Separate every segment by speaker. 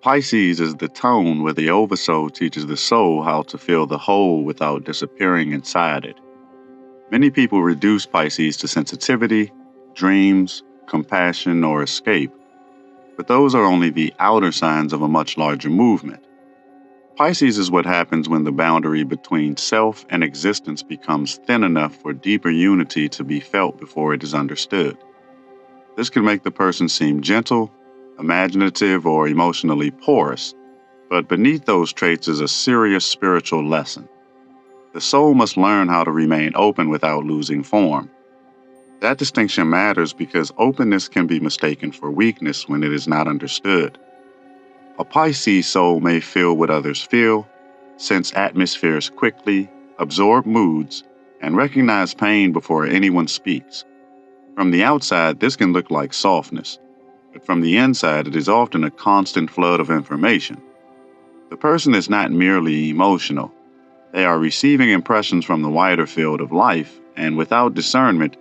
Speaker 1: Pisces is the tone where the oversoul teaches the soul how to fill the hole without disappearing inside it. Many people reduce Pisces to sensitivity, dreams, compassion, or escape, but those are only the outer signs of a much larger movement. Pisces is what happens when the boundary between self and existence becomes thin enough for deeper unity to be felt before it is understood. This can make the person seem gentle, imaginative, or emotionally porous, but beneath those traits is a serious spiritual lesson. The soul must learn how to remain open without losing form. That distinction matters because openness can be mistaken for weakness when it is not understood. A Pisces soul may feel what others feel, sense atmospheres quickly, absorb moods, and recognize pain before anyone speaks. From the outside, this can look like softness, but from the inside, it is often a constant flood of information. The person is not merely emotional. They are receiving impressions from the wider field of life, and without discernment,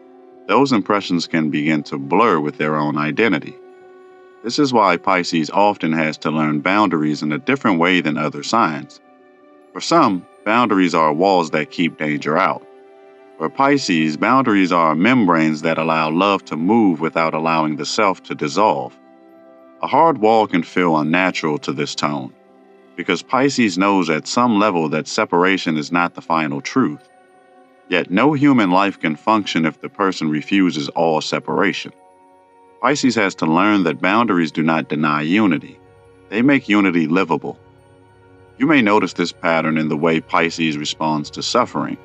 Speaker 1: those impressions can begin to blur with their own identity. This is why Pisces often has to learn boundaries in a different way than other signs. For some, boundaries are walls that keep danger out. For Pisces, boundaries are membranes that allow love to move without allowing the self to dissolve. A hard wall can feel unnatural to this tone, because Pisces knows at some level that separation is not the final truth. Yet no human life can function if the person refuses all separation. Pisces has to learn that boundaries do not deny unity. They make unity livable. You may notice this pattern in the way Pisces responds to suffering.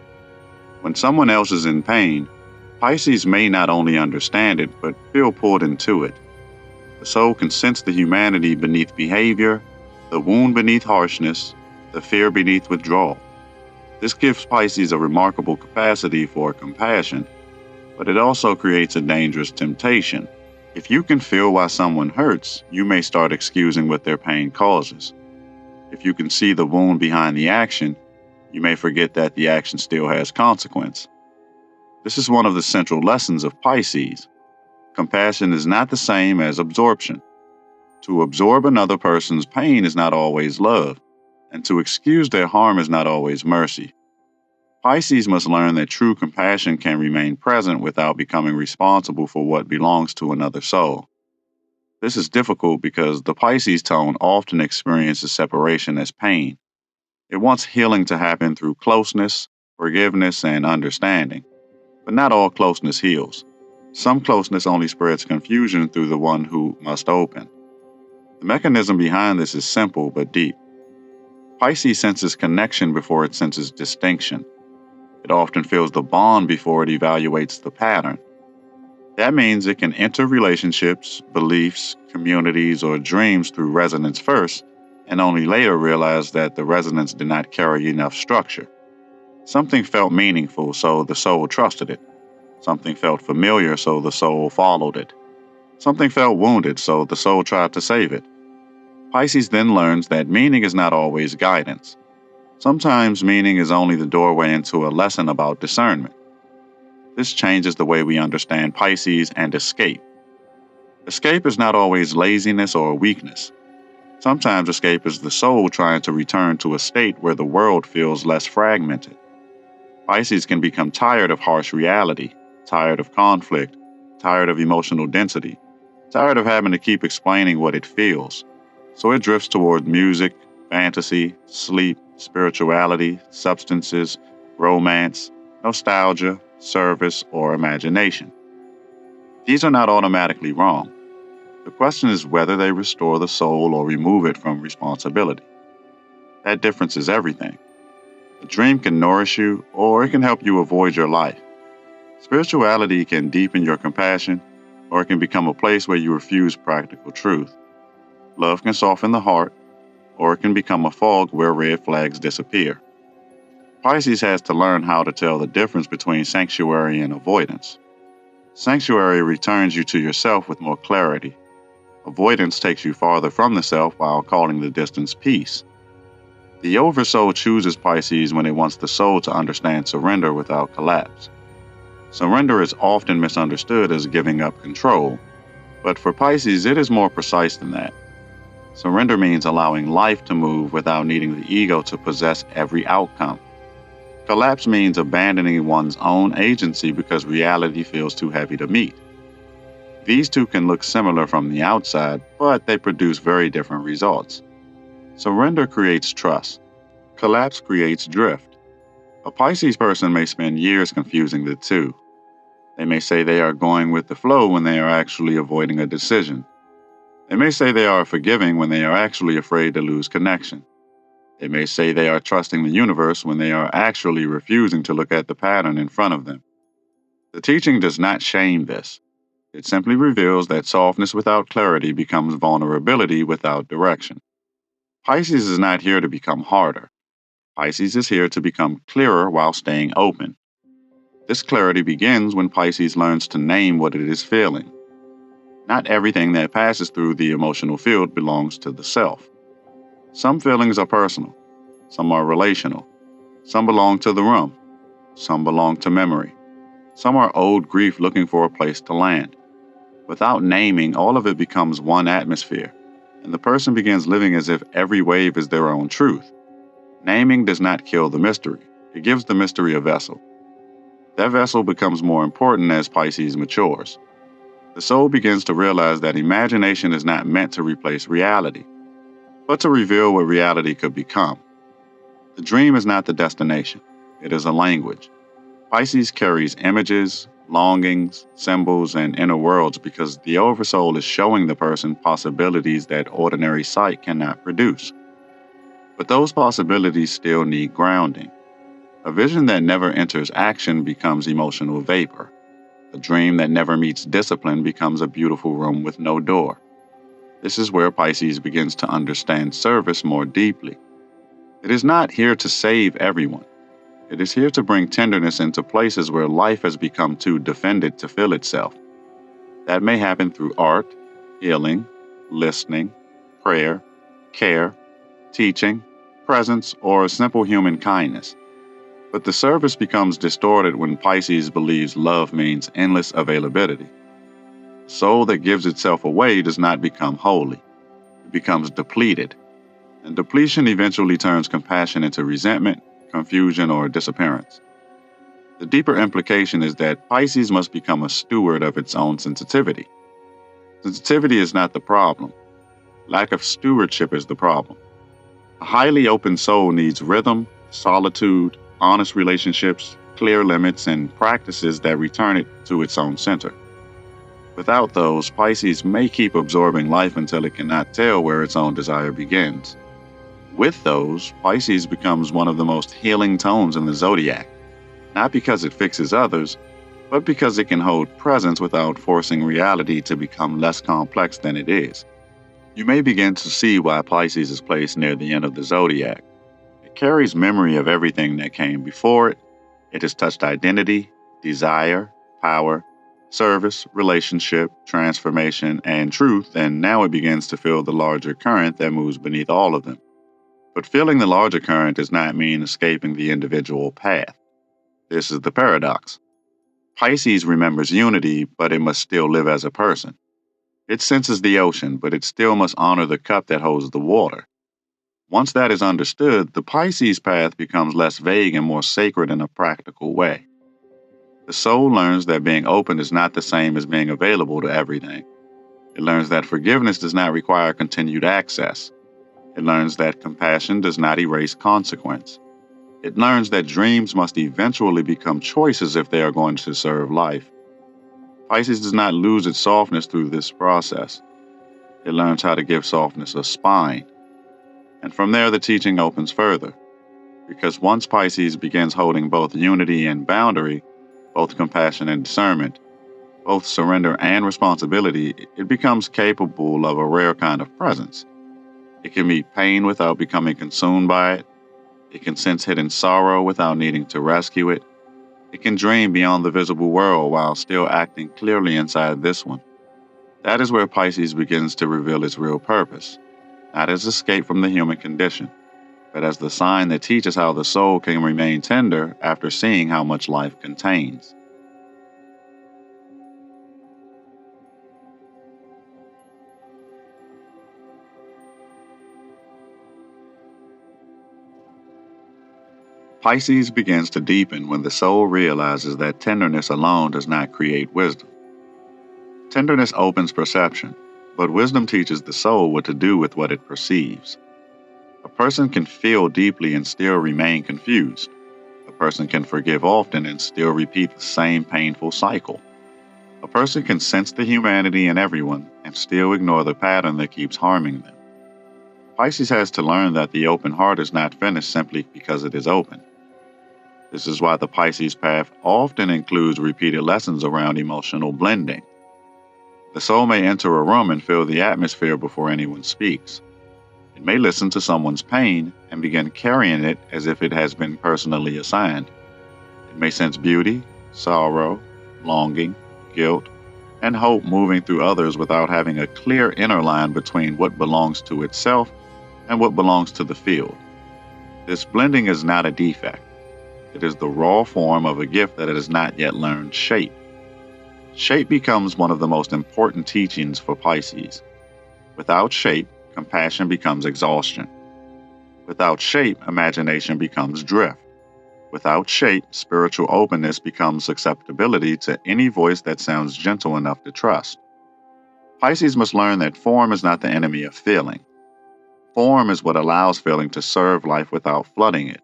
Speaker 1: When someone else is in pain, Pisces may not only understand it, but feel pulled into it. The soul can sense the humanity beneath behavior, the wound beneath harshness, the fear beneath withdrawal. This gives Pisces a remarkable capacity for compassion, but it also creates a dangerous temptation. If you can feel why someone hurts, you may start excusing what their pain causes. If you can see the wound behind the action, you may forget that the action still has consequence. This is one of the central lessons of Pisces. Compassion is not the same as absorption. To absorb another person's pain is not always love, and to excuse their harm is not always mercy. Pisces must learn that true compassion can remain present without becoming responsible for what belongs to another soul. This is difficult because the Pisces tone often experiences separation as pain. It wants healing to happen through closeness, forgiveness, and understanding. But not all closeness heals. Some closeness only spreads confusion through the one who must open. The mechanism behind this is simple but deep. Pisces senses connection before it senses distinction. It often feels the bond before it evaluates the pattern. That means it can enter relationships, beliefs, communities, or dreams through resonance first, and only later realize that the resonance did not carry enough structure. Something felt meaningful, so the soul trusted it. Something felt familiar, so the soul followed it. Something felt wounded, so the soul tried to save it. Pisces then learns that meaning is not always guidance. Sometimes meaning is only the doorway into a lesson about discernment. This changes the way we understand Pisces and escape. Escape is not always laziness or weakness. Sometimes escape is the soul trying to return to a state where the world feels less fragmented. Pisces can become tired of harsh reality, tired of conflict, tired of emotional density, tired of having to keep explaining what it feels. So it drifts toward music, fantasy, sleep, spirituality, substances, romance, nostalgia, service, or imagination. These are not automatically wrong. The question is whether they restore the soul or remove it from responsibility. That difference is everything. A dream can nourish you, or it can help you avoid your life. Spirituality can deepen your compassion, or it can become a place where you refuse practical truth. Love can soften the heart, or it can become a fog where red flags disappear. Pisces has to learn how to tell the difference between sanctuary and avoidance. Sanctuary returns you to yourself with more clarity. Avoidance takes you farther from the self while calling the distance peace. The oversoul chooses Pisces when it wants the soul to understand surrender without collapse. Surrender is often misunderstood as giving up control, but for Pisces, it is more precise than that. Surrender means allowing life to move without needing the ego to possess every outcome. Collapse means abandoning one's own agency because reality feels too heavy to meet. These two can look similar from the outside, but they produce very different results. Surrender creates trust. Collapse creates drift. A Pisces person may spend years confusing the two. They may say they are going with the flow when they are actually avoiding a decision. They may say they are forgiving when they are actually afraid to lose connection. They may say they are trusting the universe when they are actually refusing to look at the pattern in front of them. The teaching does not shame this. It simply reveals that softness without clarity becomes vulnerability without direction. Pisces is not here to become harder. Pisces is here to become clearer while staying open. This clarity begins when Pisces learns to name what it is feeling. Not everything that passes through the emotional field belongs to the self. Some feelings are personal, some are relational, some belong to the room, some belong to memory, some are old grief looking for a place to land. Without naming, all of it becomes one atmosphere, and the person begins living as if every wave is their own truth. Naming does not kill the mystery, it gives the mystery a vessel. That vessel becomes more important as Pisces matures. The soul begins to realize that imagination is not meant to replace reality, but to reveal what reality could become. The dream is not the destination, it is a language. Pisces carries images, longings, symbols, and inner worlds because the oversoul is showing the person possibilities that ordinary sight cannot produce. But those possibilities still need grounding. A vision that never enters action becomes emotional vapor. A dream that never meets discipline becomes a beautiful room with no door. This is where Pisces begins to understand service more deeply. It is not here to save everyone. It is here to bring tenderness into places where life has become too defended to feel itself. That may happen through art, healing, listening, prayer, care, teaching, presence, or simple human kindness. But the service becomes distorted when Pisces believes love means endless availability. The soul that gives itself away does not become holy. It becomes depleted. And depletion eventually turns compassion into resentment, confusion, or disappearance. The deeper implication is that Pisces must become a steward of its own sensitivity. Sensitivity is not the problem. Lack of stewardship is the problem. A highly open soul needs rhythm, solitude, honest relationships, clear limits, and practices that return it to its own center. Without those, Pisces may keep absorbing life until it cannot tell where its own desire begins. With those, Pisces becomes one of the most healing tones in the zodiac, not because it fixes others, but because it can hold presence without forcing reality to become less complex than it is. You may begin to see why Pisces is placed near the end of the zodiac. It carries memory of everything that came before it. It has touched identity, desire, power, service, relationship, transformation, and truth, and now it begins to feel the larger current that moves beneath all of them. But feeling the larger current does not mean escaping the individual path. This is the paradox. Pisces remembers unity, but it must still live as a person. It senses the ocean, but it still must honor the cup that holds the water. Once that is understood, the Pisces path becomes less vague and more sacred in a practical way. The soul learns that being open is not the same as being available to everything. It learns that forgiveness does not require continued access. It learns that compassion does not erase consequence. It learns that dreams must eventually become choices if they are going to serve life. Pisces does not lose its softness through this process. It learns how to give softness a spine. And from there, the teaching opens further. because once Pisces begins holding both unity and boundary, both compassion and discernment, both surrender and responsibility, it becomes capable of a rare kind of presence. It can meet pain without becoming consumed by it. It can sense hidden sorrow without needing to rescue it. It can dream beyond the visible world while still acting clearly inside this one. That is where Pisces begins to reveal its real purpose, not as escape from the human condition, but as the sign that teaches how the soul can remain tender after seeing how much life contains. Pisces begins to deepen when the soul realizes that tenderness alone does not create wisdom. Tenderness opens perception, but wisdom teaches the soul what to do with what it perceives. A person can feel deeply and still remain confused. A person can forgive often and still repeat the same painful cycle. A person can sense the humanity in everyone and still ignore the pattern that keeps harming them. Pisces has to learn that the open heart is not finished simply because it is open. This is why the Pisces path often includes repeated lessons around emotional blending. The soul may enter a room and feel the atmosphere before anyone speaks. It may listen to someone's pain and begin carrying it as if it has been personally assigned. It may sense beauty, sorrow, longing, guilt, and hope moving through others without having a clear inner line between what belongs to itself and what belongs to the field. This blending is not a defect. It is the raw form of a gift that it has not yet learned shape. Shape becomes one of the most important teachings for Pisces. Without shape, compassion becomes exhaustion. Without shape, imagination becomes drift. Without shape, spiritual openness becomes acceptability to any voice that sounds gentle enough to trust. Pisces must learn that form is not the enemy of feeling. Form is what allows feeling to serve life without flooding it.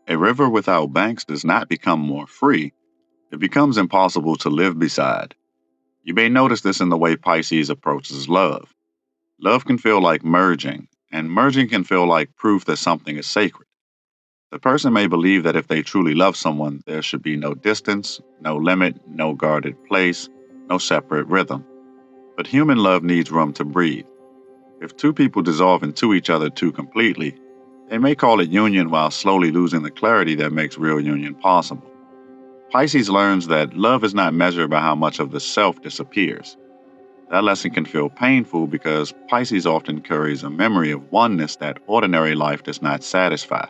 Speaker 1: A river without banks does not become more free, it becomes impossible to live beside. You may notice this in the way Pisces approaches love. Love can feel like merging, and merging can feel like proof that something is sacred. The person may believe that if they truly love someone, there should be no distance, no limit, no guarded place, no separate rhythm. But human love needs room to breathe. If two people dissolve into each other too completely, they may call it union while slowly losing the clarity that makes real union possible. Pisces learns that love is not measured by how much of the self disappears. That lesson can feel painful because Pisces often carries a memory of oneness that ordinary life does not satisfy.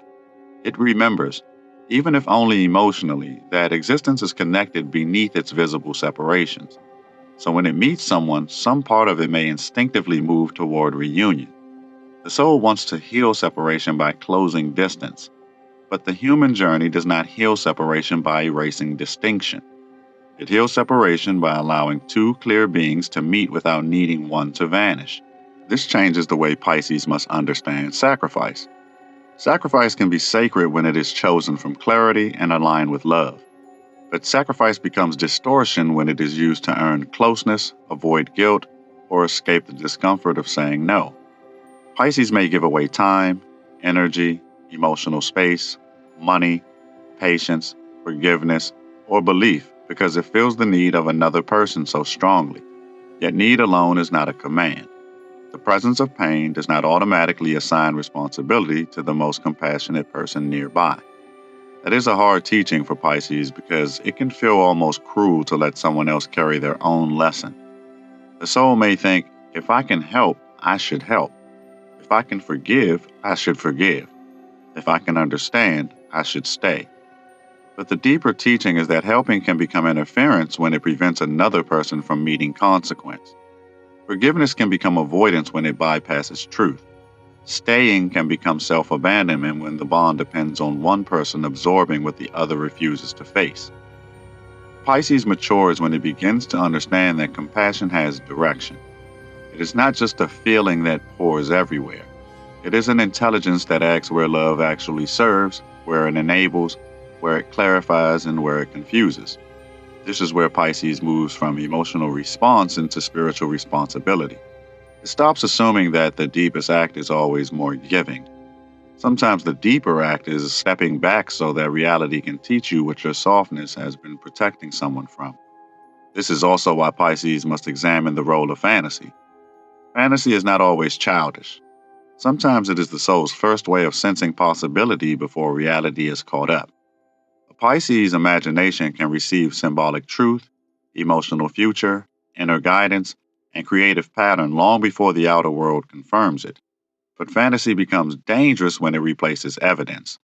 Speaker 1: It remembers, even if only emotionally, that existence is connected beneath its visible separations. So when it meets someone, some part of it may instinctively move toward reunion. The soul wants to heal separation by closing distance, but the human journey does not heal separation by erasing distinction. It heals separation by allowing two clear beings to meet without needing one to vanish. This changes the way Pisces must understand sacrifice. Sacrifice can be sacred when it is chosen from clarity and aligned with love. But sacrifice becomes distortion when it is used to earn closeness, avoid guilt, or escape the discomfort of saying no. Pisces may give away time, energy, emotional space, money, patience, forgiveness, or belief because it feels the need of another person so strongly. Yet need alone is not a command. The presence of pain does not automatically assign responsibility to the most compassionate person nearby. That is a hard teaching for Pisces because it can feel almost cruel to let someone else carry their own lesson. The soul may think, if I can help, I should help. If I can forgive, I should forgive. If I can understand, I should stay. But the deeper teaching is that helping can become interference when it prevents another person from meeting consequence. Forgiveness can become avoidance when it bypasses truth. Staying can become self-abandonment when the bond depends on one person absorbing what the other refuses to face. Pisces matures when it begins to understand that compassion has direction. It is not just a feeling that pours everywhere. It is an intelligence that acts where love actually serves, where it enables, where it clarifies, and where it confuses. This is where Pisces moves from emotional response into spiritual responsibility. It stops assuming that the deepest act is always more giving. Sometimes the deeper act is stepping back so that reality can teach you what your softness has been protecting someone from. This is also why Pisces must examine the role of fantasy. Fantasy is not always childish. Sometimes it is the soul's first way of sensing possibility before reality is caught up. A Pisces imagination can receive symbolic truth, emotional future, inner guidance, and creative pattern long before the outer world confirms it. But fantasy becomes dangerous when it replaces evidence.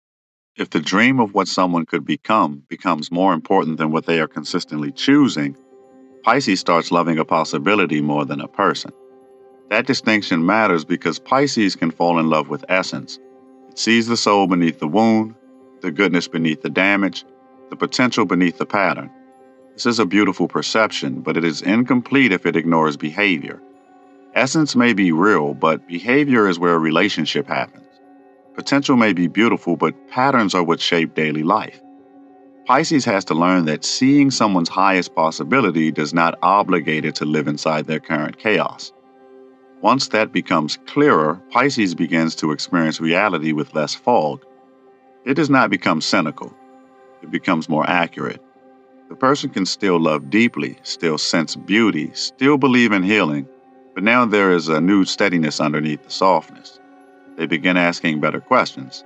Speaker 1: If the dream of what someone could become becomes more important than what they are consistently choosing, Pisces starts loving a possibility more than a person. That distinction matters because Pisces can fall in love with essence. It sees the soul beneath the wound, the goodness beneath the damage, the potential beneath the pattern. This is a beautiful perception, but it is incomplete if it ignores behavior. Essence may be real, but behavior is where a relationship happens. Potential may be beautiful, but patterns are what shape daily life. Pisces has to learn that seeing someone's highest possibility does not obligate it to live inside their current chaos. Once that becomes clearer, Pisces begins to experience reality with less fog. It does not become cynical, it becomes more accurate. The person can still love deeply, still sense beauty, still believe in healing, but now there is a new steadiness underneath the softness. They begin asking better questions.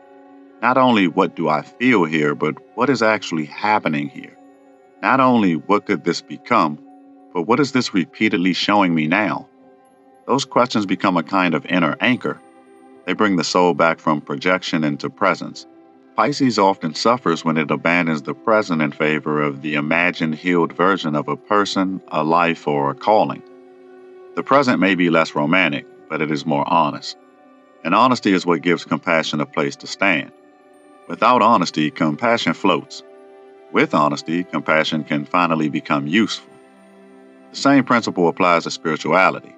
Speaker 1: Not only what do I feel here, but what is actually happening here? Not only what could this become, but what is this repeatedly showing me now? Those questions become a kind of inner anchor. They bring the soul back from projection into presence. Pisces often suffers when it abandons the present in favor of the imagined healed version of a person, a life, or a calling. The present may be less romantic, but it is more honest. And honesty is what gives compassion a place to stand. Without honesty, compassion floats. With honesty, compassion can finally become useful. The same principle applies to spirituality.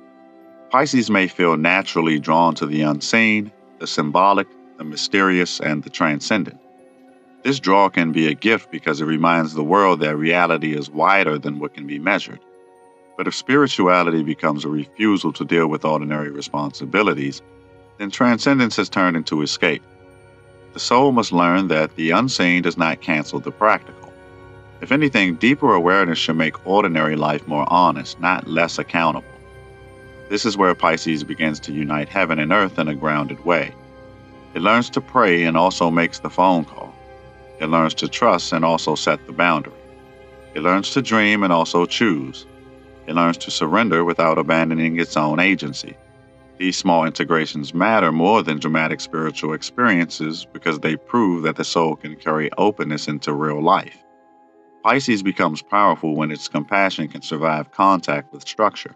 Speaker 1: Pisces may feel naturally drawn to the unseen, the symbolic, the mysterious, and the transcendent. This draw can be a gift because it reminds the world that reality is wider than what can be measured. But if spirituality becomes a refusal to deal with ordinary responsibilities, then transcendence has turned into escape. The soul must learn that the unseen does not cancel the practical. If anything, deeper awareness should make ordinary life more honest, not less accountable. This is where Pisces begins to unite heaven and earth in a grounded way. It learns to pray and also makes the phone call. It learns to trust and also set the boundary. It learns to dream and also choose. It learns to surrender without abandoning its own agency. These small integrations matter more than dramatic spiritual experiences because they prove that the soul can carry openness into real life. Pisces becomes powerful when its compassion can survive contact with structure.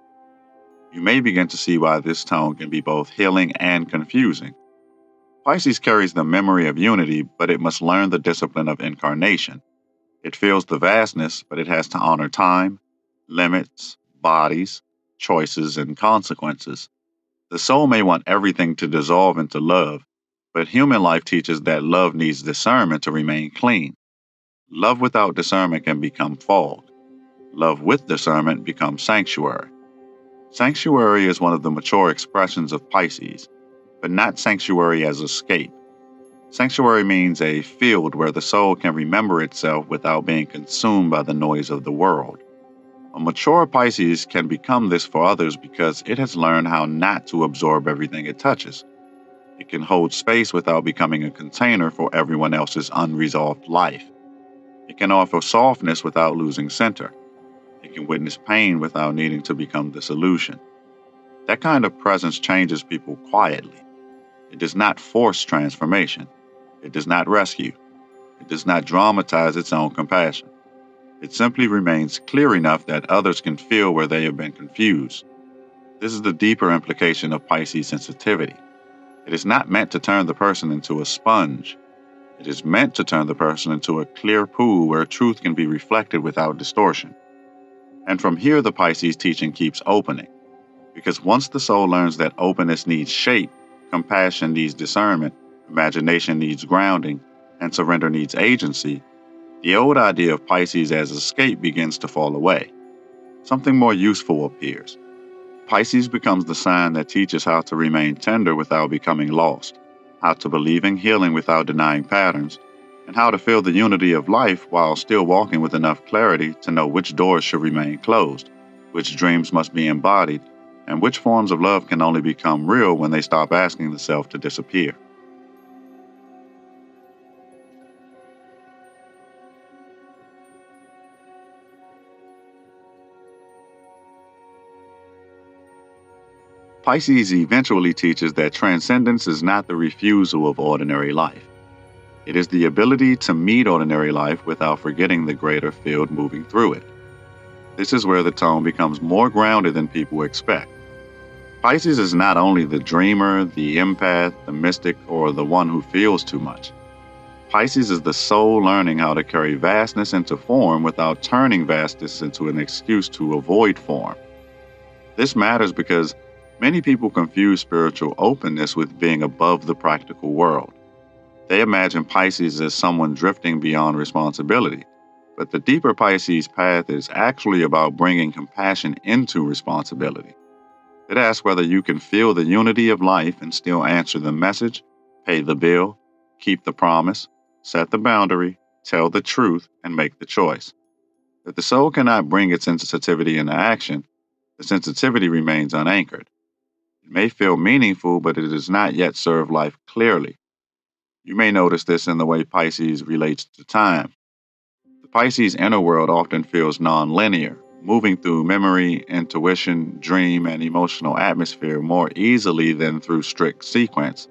Speaker 1: You may begin to see why this tone can be both healing and confusing. Pisces carries the memory of unity, but it must learn the discipline of incarnation. It feels the vastness, but it has to honor time, limits, bodies, choices, and consequences. The soul may want everything to dissolve into love, but human life teaches that love needs discernment to remain clean. Love without discernment can become fog. Love with discernment becomes sanctuary. Sanctuary is one of the mature expressions of Pisces, but not sanctuary as escape. Sanctuary means a field where the soul can remember itself without being consumed by the noise of the world. A mature Pisces can become this for others because it has learned how not to absorb everything it touches. It can hold space without becoming a container for everyone else's unresolved life. It can offer softness without losing center. It can witness pain without needing to become the solution. That kind of presence changes people quietly. It does not force transformation. It does not rescue. It does not dramatize its own compassion. It simply remains clear enough that others can feel where they have been confused. This is the deeper implication of Pisces sensitivity. It is not meant to turn the person into a sponge. It is meant to turn the person into a clear pool where truth can be reflected without distortion. And from here, the Pisces teaching keeps opening. Because once the soul learns that openness needs shape, compassion needs discernment, imagination needs grounding, and surrender needs agency, the old idea of Pisces as escape begins to fall away. Something more useful appears. Pisces becomes the sign that teaches how to remain tender without becoming lost. how to believe in healing without denying patterns, and how to feel the unity of life while still walking with enough clarity to know which doors should remain closed, which dreams must be embodied, and which forms of love can only become real when they stop asking the self to disappear. Pisces eventually teaches that transcendence is not the refusal of ordinary life. It is the ability to meet ordinary life without forgetting the greater field moving through it. This is where the tone becomes more grounded than people expect. Pisces is not only the dreamer, the empath, the mystic, or the one who feels too much. Pisces is the soul learning how to carry vastness into form without turning vastness into an excuse to avoid form. This matters because many people confuse spiritual openness with being above the practical world. They imagine Pisces as someone drifting beyond responsibility, but the deeper Pisces path is actually about bringing compassion into responsibility. It asks whether you can feel the unity of life and still answer the message, pay the bill, keep the promise, set the boundary, tell the truth, and make the choice. If the soul cannot bring its sensitivity into action, the sensitivity remains unanchored. It may feel meaningful, but it does not yet serve life clearly. You may notice this in the way Pisces relates to time. The Pisces inner world often feels nonlinear, moving through memory, intuition, dream, and emotional atmosphere more easily than through strict sequence.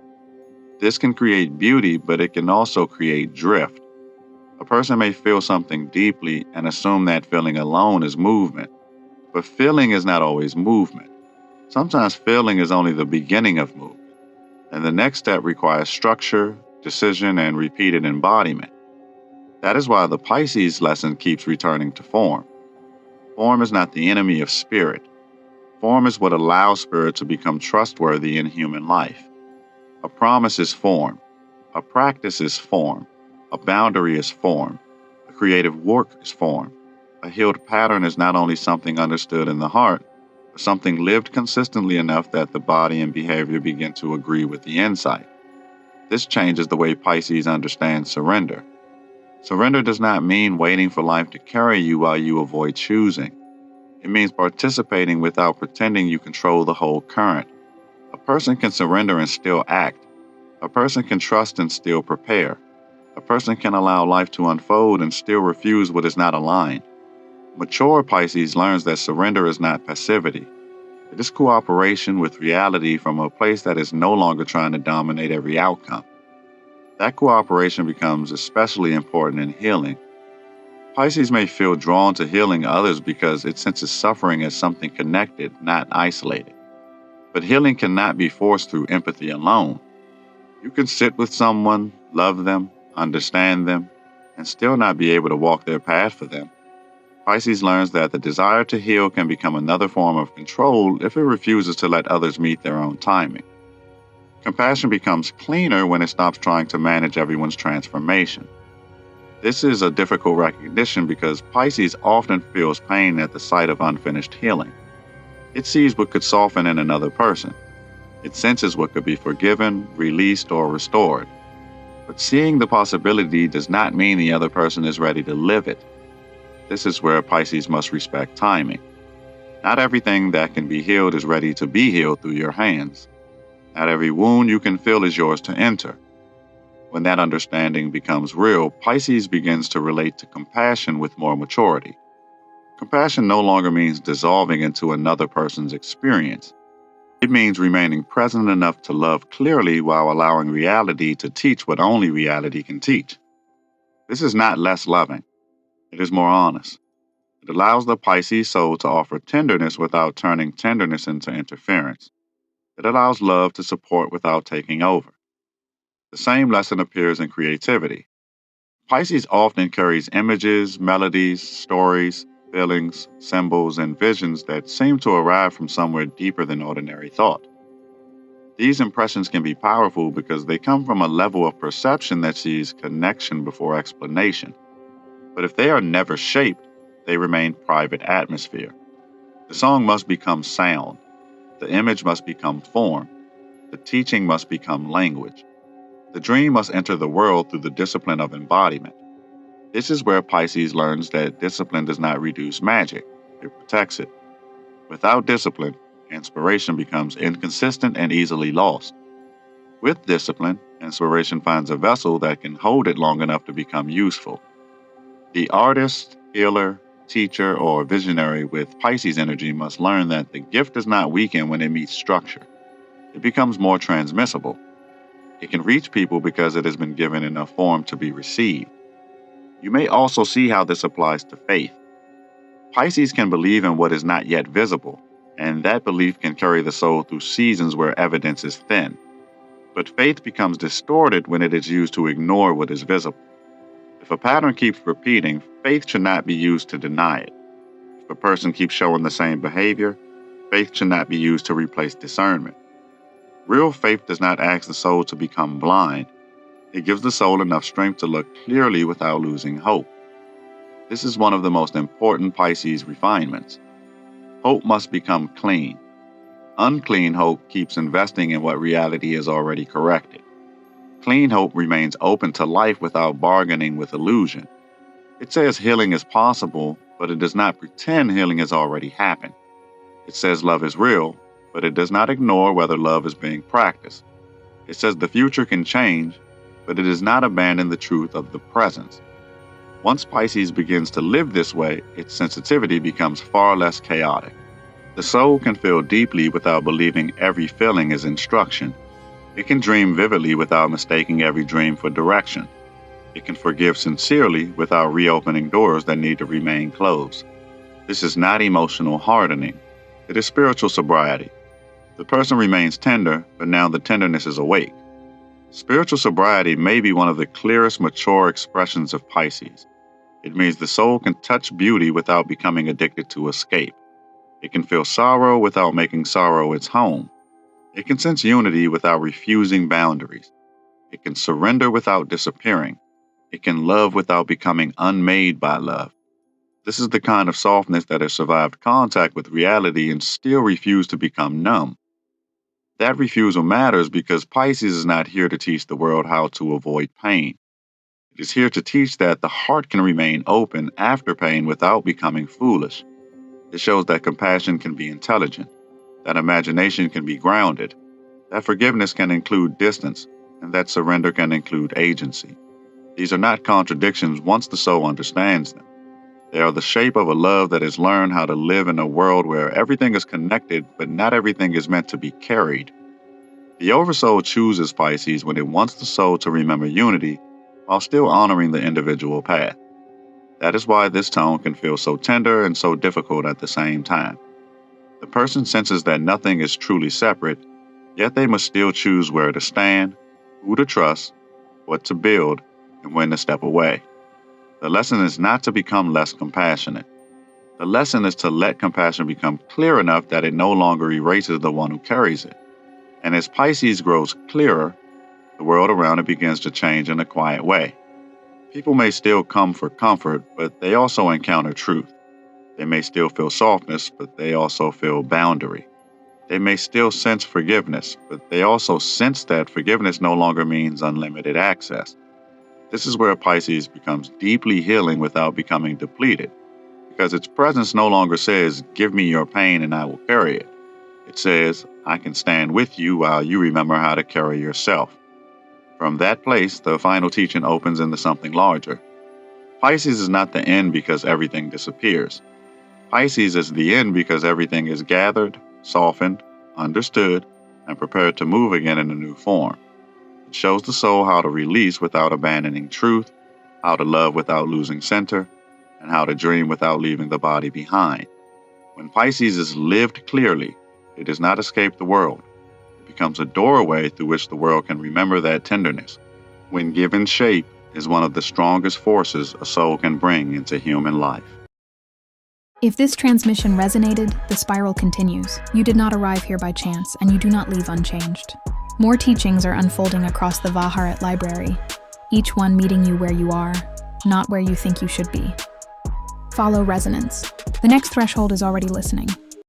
Speaker 1: This can create beauty, but it can also create drift. A person may feel something deeply and assume that feeling alone is movement, but feeling is not always movement. Sometimes feeling is only the beginning of movement, and the next step requires structure, decision, and repeated embodiment. That is why the Pisces lesson keeps returning to form. Form is not the enemy of spirit. Form is what allows spirit to become trustworthy in human life. A promise is form. A practice is form. A boundary is form. A creative work is form. A healed pattern is not only something understood in the heart, but something lived consistently enough that the body and behavior begin to agree with the insight. This changes the way Pisces understands surrender. Surrender does not mean waiting for life to carry you while you avoid choosing. It means participating without pretending you control the whole current. A person can surrender and still act. A person can trust and still prepare. A person can allow life to unfold and still refuse what is not aligned. Mature Pisces learns that surrender is not passivity. It is cooperation with reality from a place that is no longer trying to dominate every outcome. That cooperation becomes especially important in healing. Pisces may feel drawn to healing others because it senses suffering as something connected, not isolated. But healing cannot be forced through empathy alone. You can sit with someone, love them, understand them, and still not be able to walk their path for them. Pisces learns that the desire to heal can become another form of control if it refuses to let others meet their own timing. Compassion becomes cleaner when it stops trying to manage everyone's transformation. This is a difficult recognition because Pisces often feels pain at the sight of unfinished healing. It sees what could soften in another person. It senses what could be forgiven, released, or restored. But seeing the possibility does not mean the other person is ready to live it. This is where Pisces must respect timing. Not everything that can be healed is ready to be healed through your hands. Not every wound you can feel is yours to enter. When that understanding becomes real, Pisces begins to relate to compassion with more maturity. Compassion no longer means dissolving into another person's experience. It means remaining present enough to love clearly while allowing reality to teach what only reality can teach. This is not less loving. It is more honest. It allows the Pisces soul to offer tenderness without turning tenderness into interference. It allows love to support without taking over. The same lesson appears in creativity. Pisces often carries images, melodies, stories, feelings, symbols, and visions that seem to arrive from somewhere deeper than ordinary thought. These impressions can be powerful because they come from a level of perception that sees connection before explanation. But if they are never shaped, they remain private atmosphere. The song must become sound. The image must become form. The teaching must become language. The dream must enter the world through the discipline of embodiment. This is where Pisces learns that discipline does not reduce magic, it protects it. Without discipline, inspiration becomes inconsistent and easily lost. With discipline, inspiration finds a vessel that can hold it long enough to become useful. The artist, healer, teacher, or visionary with Pisces energy must learn that the gift does not weaken when it meets structure. It becomes more transmissible. It can reach people because it has been given enough form to be received. You may also see how this applies to faith. Pisces can believe in what is not yet visible, and that belief can carry the soul through seasons where evidence is thin. But faith becomes distorted when it is used to ignore what is visible. If a pattern keeps repeating, faith should not be used to deny it. If a person keeps showing the same behavior, faith should not be used to replace discernment. Real faith does not ask the soul to become blind. It gives the soul enough strength to look clearly without losing hope. This is one of the most important Pisces refinements. Hope must become clean. Unclean hope keeps investing in what reality is already corrected. Clean hope remains open to life without bargaining with illusion. It says healing is possible, but it does not pretend healing has already happened. It says love is real, but it does not ignore whether love is being practiced. It says the future can change, but it does not abandon the truth of the present. Once Pisces begins to live this way, its sensitivity becomes far less chaotic. The soul can feel deeply without believing every feeling is instruction. It can dream vividly without mistaking every dream for direction. It can forgive sincerely without reopening doors that need to remain closed. This is not emotional hardening. It is spiritual sobriety. The person remains tender, but now the tenderness is awake. Spiritual sobriety may be one of the clearest mature expressions of Pisces. It means the soul can touch beauty without becoming addicted to escape. It can feel sorrow without making sorrow its home. It can sense unity without refusing boundaries. It can surrender without disappearing. It can love without becoming unmade by love. This is the kind of softness that has survived contact with reality and still refused to become numb. That refusal matters because Pisces is not here to teach the world how to avoid pain. It is here to teach that the heart can remain open after pain without becoming foolish. It shows that compassion can be intelligent, that imagination can be grounded, that forgiveness can include distance, and that surrender can include agency. These are not contradictions once the soul understands them. They are the shape of a love that has learned how to live in a world where everything is connected, but not everything is meant to be carried. The Oversoul chooses Pisces when it wants the soul to remember unity while still honoring the individual path. That is why this tone can feel so tender and so difficult at the same time. The person senses that nothing is truly separate, yet they must still choose where to stand, who to trust, what to build, and when to step away. The lesson is not to become less compassionate. The lesson is to let compassion become clear enough that it no longer erases the one who carries it. And as Pisces grows clearer, the world around it begins to change in a quiet way. People may still come for comfort, but they also encounter truth. They may still feel softness, but they also feel boundary. They may still sense forgiveness, but they also sense that forgiveness no longer means unlimited access. This is where Pisces becomes deeply healing without becoming depleted, because its presence no longer says, "Give me your pain and I will carry it." It says, "I can stand with you while you remember how to carry yourself." From that place, the final teaching opens into something larger. Pisces is not the end because everything disappears. Pisces is the end because everything is gathered, softened, understood, and prepared to move again in a new form. It shows the soul how to release without abandoning truth, how to love without losing center, and how to dream without leaving the body behind. When Pisces is lived clearly, it does not escape the world. It becomes a doorway through which the world can remember that tenderness, when given shape, is one of the strongest forces a soul can bring into human life.
Speaker 2: If this transmission resonated, the spiral continues. You did not arrive here by chance, and you do not leave unchanged. More teachings are unfolding across the Vaharat library, each one meeting you where you are, not where you think you should be. Follow resonance. The next threshold is already listening.